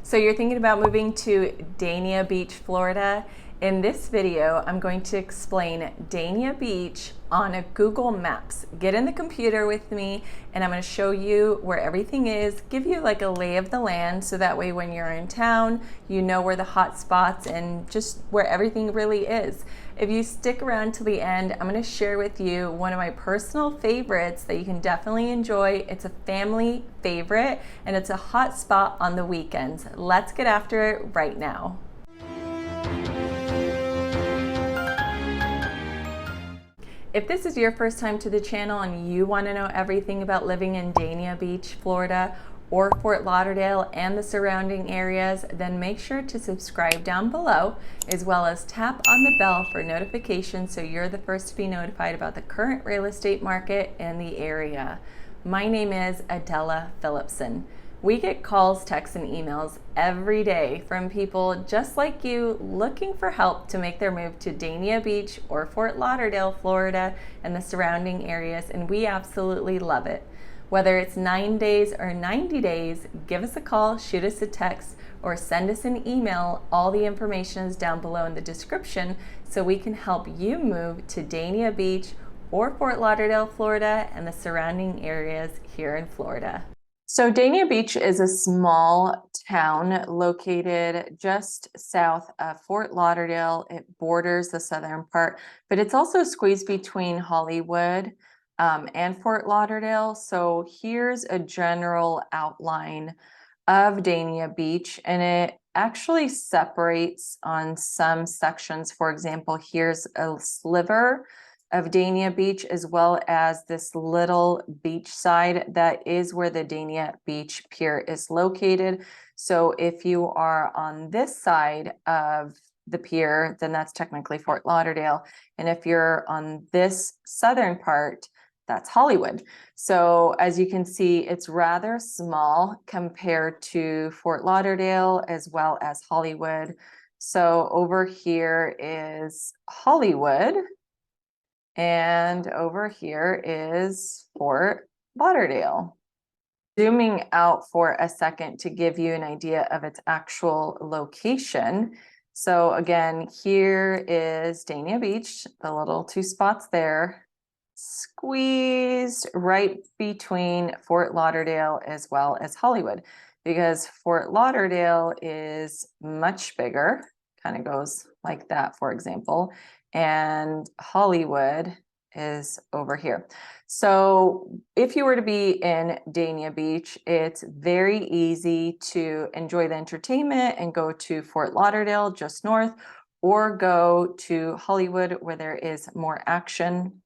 So you're thinking about moving to Dania Beach, Florida. In this video, I'm going to explain Dania Beach on a Google Maps. Get in the computer with me and I'm going to show you where everything is, give you like a lay of the land so that way when you're in town, you know where the hot spots and just where everything really is. If you stick around to the end, I'm going to share with you one of my personal favorites that you can definitely enjoy. It's a family favorite and it's a hot spot on the weekends. Let's get after it right now. If this is your first time to the channel and you want to know everything about living in Dania Beach, Florida, or Fort Lauderdale and the surrounding areas, then make sure to subscribe down below, as well as tap on the bell for notifications so you're the first to be notified about the current real estate market in the area. My name is Adela Philipson. We get calls, texts, and emails every day from people just like you looking for help to make their move to Dania Beach or Fort Lauderdale, Florida, and the surrounding areas, and we absolutely love it. Whether it's 9 days or 90 days, give us a call, shoot us a text, or send us an email. All the information is down below in the description so we can help you move to Dania Beach or Fort Lauderdale, Florida, and the surrounding areas here in Florida. So Dania Beach is a small town located just south of Fort Lauderdale. It borders the southern part, but it's also squeezed between Hollywood and Fort Lauderdale. So here's a general outline of Dania Beach, and it actually separates on some sections. For example, here's a sliver of Dania Beach, as well as this little beach side that is where the Dania Beach Pier is located. So if you are on this side of the pier, then that's technically Fort Lauderdale. And if you're on this southern part, that's Hollywood. So as you can see, it's rather small compared to Fort Lauderdale as well as Hollywood. So over here is Hollywood. And over here is Fort Lauderdale. Zooming out for a second to give you an idea of its actual location. So again, here is Dania Beach, the little two spots there, squeezed right between Fort Lauderdale as well as Hollywood, because Fort Lauderdale is much bigger, kind of goes like that, for example, and Hollywood is over here. So if you were to be in Dania Beach, it's very easy to enjoy the entertainment and go to Fort Lauderdale just north, or go to Hollywood where there is more action.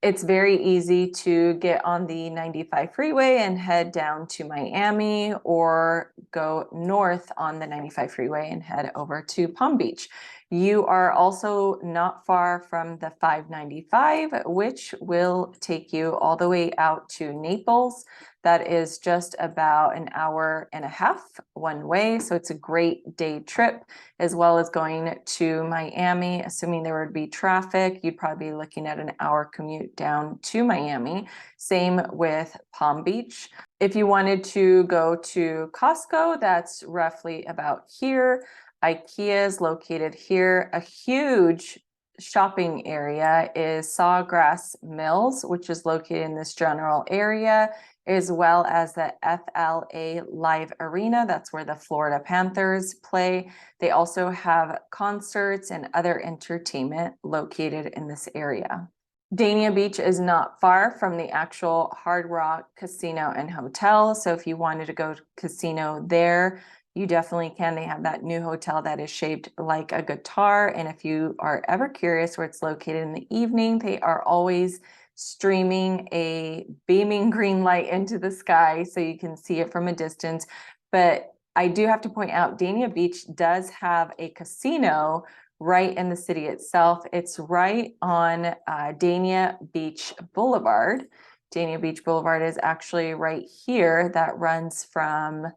It's very easy to get on the 95 freeway and head down to Miami, or go north on the 95 freeway and head over to Palm Beach. You are also not far from the 595, which will take you all the way out to Naples. That is just about an hour and a half one way. So it's a great day trip, as well as going to Miami. Assuming there would be traffic, you'd probably be looking at an hour commute down to Miami. Same with Palm Beach. If you wanted to go to Costco, that's roughly about here. IKEA is located here. A huge shopping area is Sawgrass Mills, which is located in this general area, as well as the FLA Live Arena. That's where the Florida Panthers play. They also have concerts and other entertainment located in this area. Dania Beach is not far from the actual Hard Rock Casino and Hotel. So if you wanted to go to casino there, you definitely can. They have that new hotel that is shaped like a guitar. And if you are ever curious where it's located in the evening, they are always streaming a beaming green light into the sky so you can see it from a distance. But I do have to point out, Dania Beach does have a casino right in the city itself. It's right on Dania Beach Boulevard. Dania Beach Boulevard is actually right here. That runs from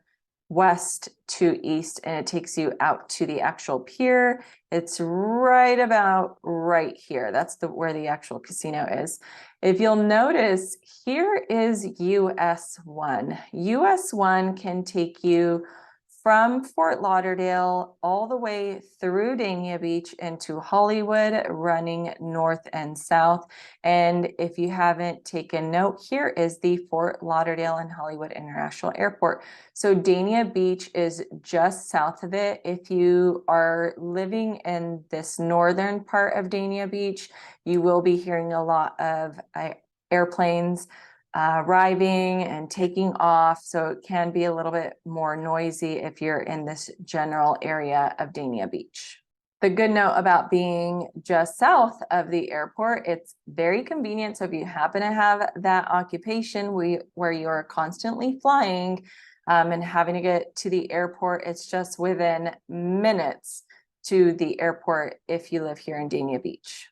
west to east, and it takes you out to the actual pier. It's right about right here. That's where the actual casino is. If you'll notice, here is US 1. US 1 can take you from Fort Lauderdale all the way through Dania Beach into Hollywood, running north and south. And if you haven't taken note, here is the Fort Lauderdale and Hollywood International Airport. So Dania Beach is just south of it. If you are living in this northern part of Dania Beach, you will be hearing a lot of airplanes arriving and taking off. So it can be a little bit more noisy if you're in this general area of Dania Beach. The good note about being just south of the airport, it's very convenient. So if you happen to have that occupation where you're constantly flying and having to get to the airport, it's just within minutes to the airport if you live here in Dania Beach.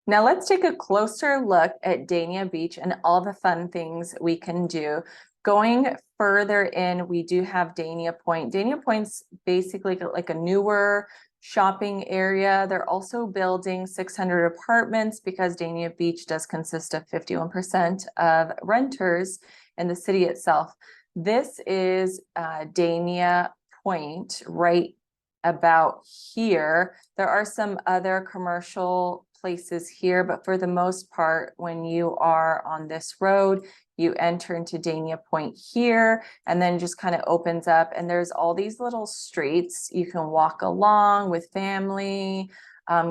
Now let's take a closer look at Dania Beach and all the fun things we can do. Going further in, we do have Dania Point. Dania Point's basically like a newer shopping area. They're also building 600 apartments because Dania Beach does consist of 51% of renters in the city itself. This is Dania Point right about here. There are some other commercial places here, but for the most part, when you are on this road, you enter into Dania Point here, and then just kind of opens up, and there's all these little streets you can walk along with family,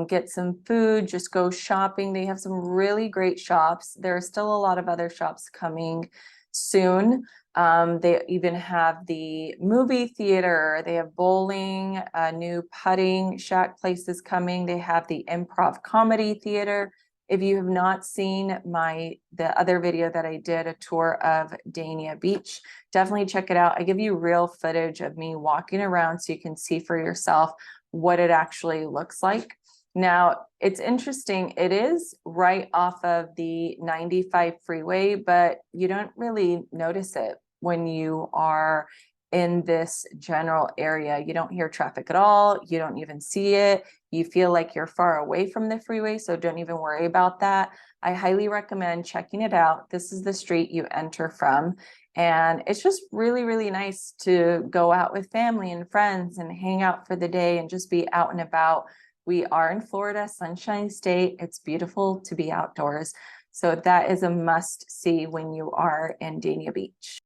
get some food, just go shopping. They have some really great shops. There are still a lot of other shops coming soon. They even have the movie theater, they have bowling, new putting shack places coming. They have the improv comedy theater. If you have not seen the other video that I did, a tour of Dania Beach, definitely check it out. I give you real footage of me walking around so you can see for yourself what it actually looks like. Now, it's interesting, it is right off of the 95 freeway, but you don't really notice it when you are in this general area. You don't hear traffic at all. You don't even see it. You feel like you're far away from the freeway, so don't even worry about that. I highly recommend checking it out. This is the street you enter from, and it's just really, really nice to go out with family and friends and hang out for the day and just be out and about. We are in Florida, Sunshine State. It's beautiful to be outdoors. So that is a must see when you are in Dania Beach.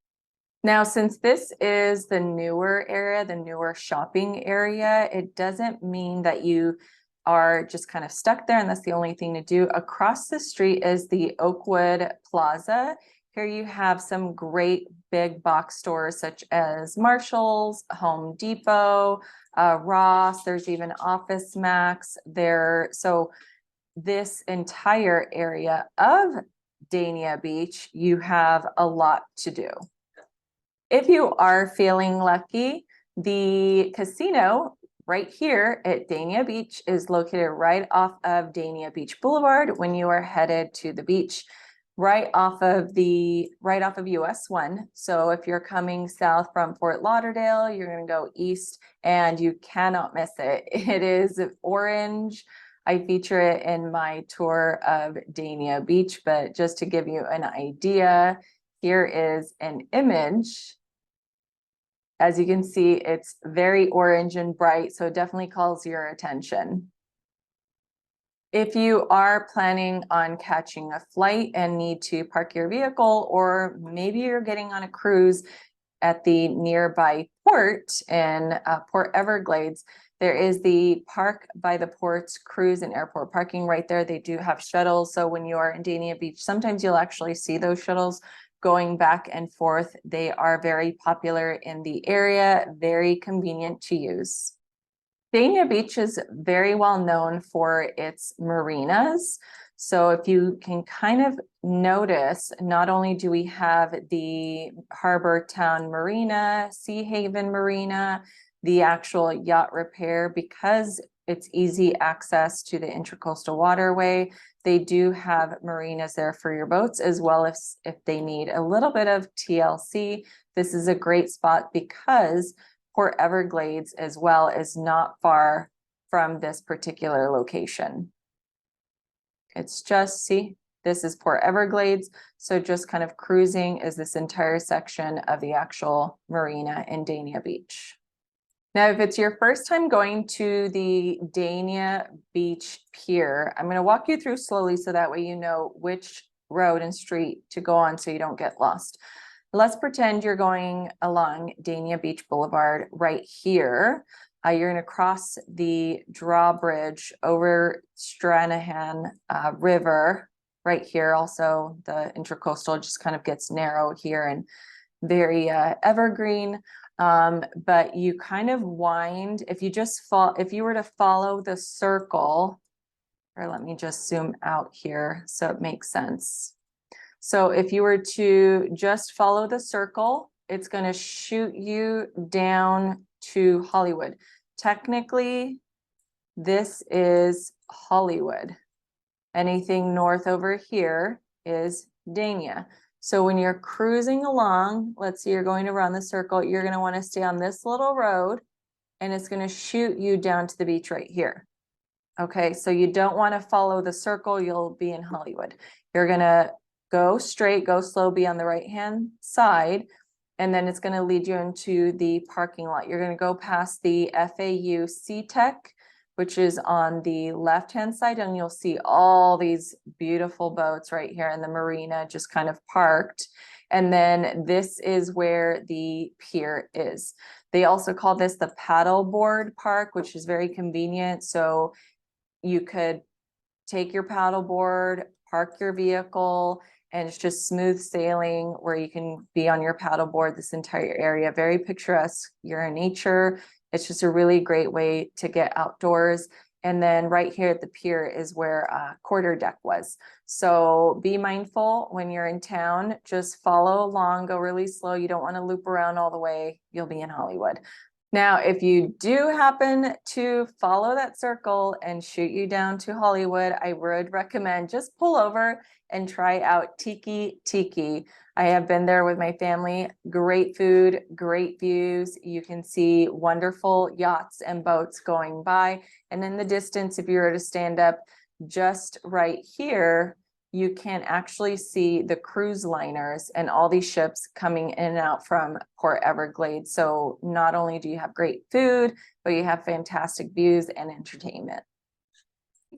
Now, since this is the newer area, the newer shopping area, it doesn't mean that you are just kind of stuck there and that's the only thing to do. Across the street is the Oakwood Plaza. Here you have some great big box stores such as Marshall's, Home Depot, Ross, there's even Office Max there. So this entire area of Dania Beach, you have a lot to do. If you are feeling lucky, the casino right here at Dania Beach is located right off of Dania Beach Boulevard when you are headed to the beach, right off of US 1. So if you're coming south from Fort Lauderdale, you're going to go east and you cannot miss it. It is orange. I feature it in my tour of Dania Beach, but just to give you an idea, here is an image. As you can see, it's very orange and bright, so it definitely calls your attention. If you are planning on catching a flight and need to park your vehicle, or maybe you're getting on a cruise at the nearby port in Port Everglades, there is the Park by the Ports cruise and airport parking right there. They do have shuttles, so when you are in Dania Beach, sometimes you'll actually see those shuttles going back and forth. They are very popular in the area, very convenient to use. Dania Beach is very well known for its marinas. So if you can kind of notice, not only do we have the Harbor Town Marina, Sea Haven Marina, the actual yacht repair, because it's easy access to the Intracoastal Waterway. They do have marinas there for your boats, as well as if they need a little bit of TLC. This is a great spot because Port Everglades as well is not far from this particular location. It's just, see, this is Port Everglades. So just kind of cruising is this entire section of the actual marina in Dania Beach. Now, if it's your first time going to the Dania Beach Pier, I'm going to walk you through slowly so that way you know which road and street to go on so you don't get lost. Let's pretend you're going along Dania Beach Boulevard right here. You're going to cross the drawbridge over Stranahan River right here. Also, the intercoastal just kind of gets narrow here and very evergreen. But you kind of wind, if you were to follow the circle, or let me just zoom out here so it makes sense. So if you were to just follow the circle, it's going to shoot you down to Hollywood. Technically, this is Hollywood. Anything north over here is Dania. So when you're cruising along, let's say you're going to run the circle, you're going to want to stay on this little road and it's going to shoot you down to the beach right here. Okay, so you don't want to follow the circle, you'll be in Hollywood. You're going to go straight, go slow, be on the right-hand side, and then it's going to lead you into the parking lot. You're going to go past the FAU SeaTech, which is on the left-hand side, and you'll see all these beautiful boats right here in the marina, just kind of parked. And then this is where the pier is. They also call this the paddleboard park, which is very convenient. So you could take your paddleboard, park your vehicle, and it's just smooth sailing where you can be on your paddleboard this entire area. Very picturesque. You're in nature. It's just a really great way to get outdoors. And then right here at the pier is where quarter deck was. So be mindful when you're in town, just follow along, go really slow. You don't want to loop around all the way. You'll be in Hollywood. Now, if you do happen to follow that circle and shoot you down to Hollywood, I would recommend just pull over and try out Tiki Tiki. I have been there with my family. Great food, great views. You can see wonderful yachts and boats going by. And in the distance, if you were to stand up just right here, you can actually see the cruise liners and all these ships coming in and out from Port Everglades. So not only do you have great food, but you have fantastic views and entertainment.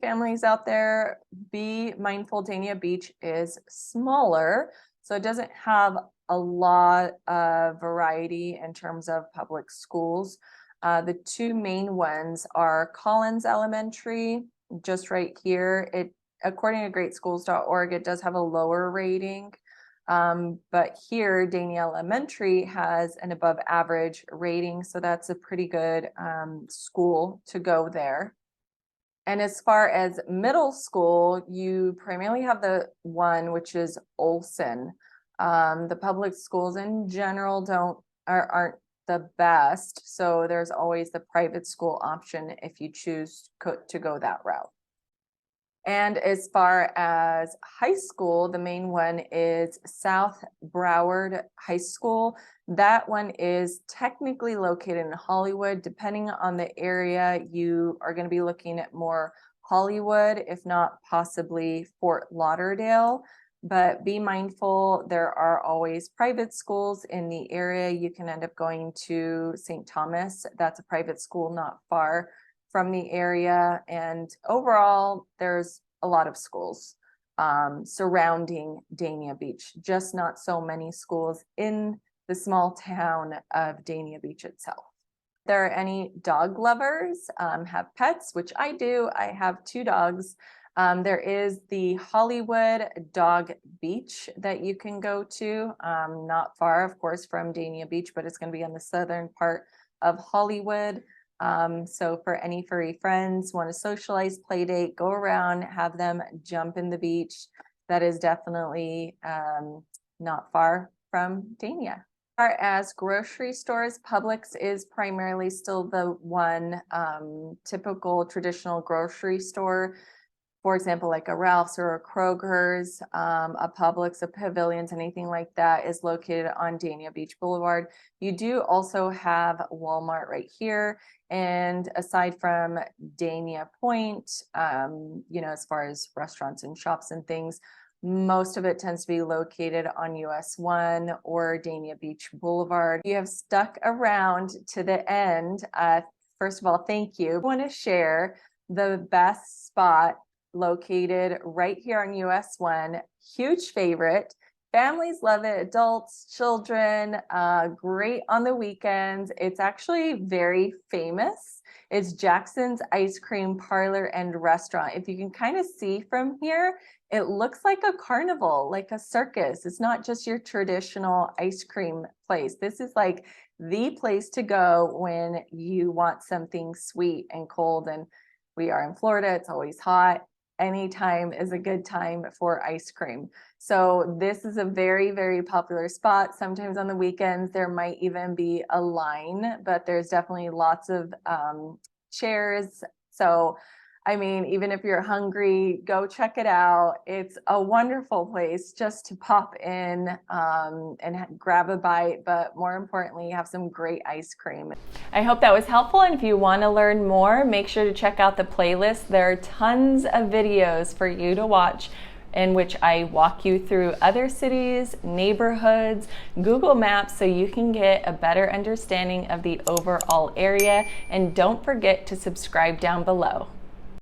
Families out there, be mindful, Dania Beach is smaller, so it doesn't have a lot of variety in terms of public schools. The two main ones are Collins Elementary, just right here. According to greatschools.org, it does have a lower rating. But here, Dania Elementary has an above average rating. So that's a pretty good school to go there. And as far as middle school, you primarily have the one which is Olson. The public schools in general aren't the best. So there's always the private school option if you choose to go that route. And as far as high school, the main one is South Broward High School. That one is technically located in Hollywood. Depending on the area, you are going to be looking at more Hollywood, if not possibly Fort Lauderdale. But be mindful, there are always private schools in the area. You can end up going to St. Thomas. That's a private school not far from the area. And overall, there's a lot of schools surrounding Dania Beach, just not so many schools in the small town of Dania Beach itself. If there are any dog lovers, have pets, which I do. I have 2 dogs. There is the Hollywood Dog Beach that you can go to, not far, of course, from Dania Beach, but it's going to be on the southern part of Hollywood. So for any furry friends, want to socialize, play date, go around, have them jump in the beach. That is definitely not far from Dania. As far as grocery stores, Publix is primarily still the one typical traditional grocery store. For example, like a Ralph's or a Kroger's, a Publix, a Pavilions, anything like that is located on Dania Beach Boulevard. You do also have Walmart right here. And aside from Dania Point, as far as restaurants and shops and things, Most of it tends to be located on US 1 or Dania Beach Boulevard. You have stuck around to the end. First of all, thank you. I want to share the best spot located right here on US 1. Huge favorite. Families love it, adults, children, great on the weekends. It's actually very famous. It's Jackson's Ice Cream Parlor and Restaurant. If you can kind of see from here, it looks like a carnival, like a circus. It's not just your traditional ice cream place. This is like the place to go when you want something sweet and cold. And we are in Florida, it's always hot. Anytime is a good time for ice cream. So this is a very, very popular spot. Sometimes on the weekends, there might even be a line, but there's definitely lots of chairs. So, I mean, even if you're hungry, go check it out. It's a wonderful place just to pop in and grab a bite, but more importantly, have some great ice cream. I hope that was helpful. And if you want to learn more, make sure to check out the playlist. There are tons of videos for you to watch in which I walk you through other cities, neighborhoods, Google Maps, so you can get a better understanding of the overall area. And don't forget to subscribe down below.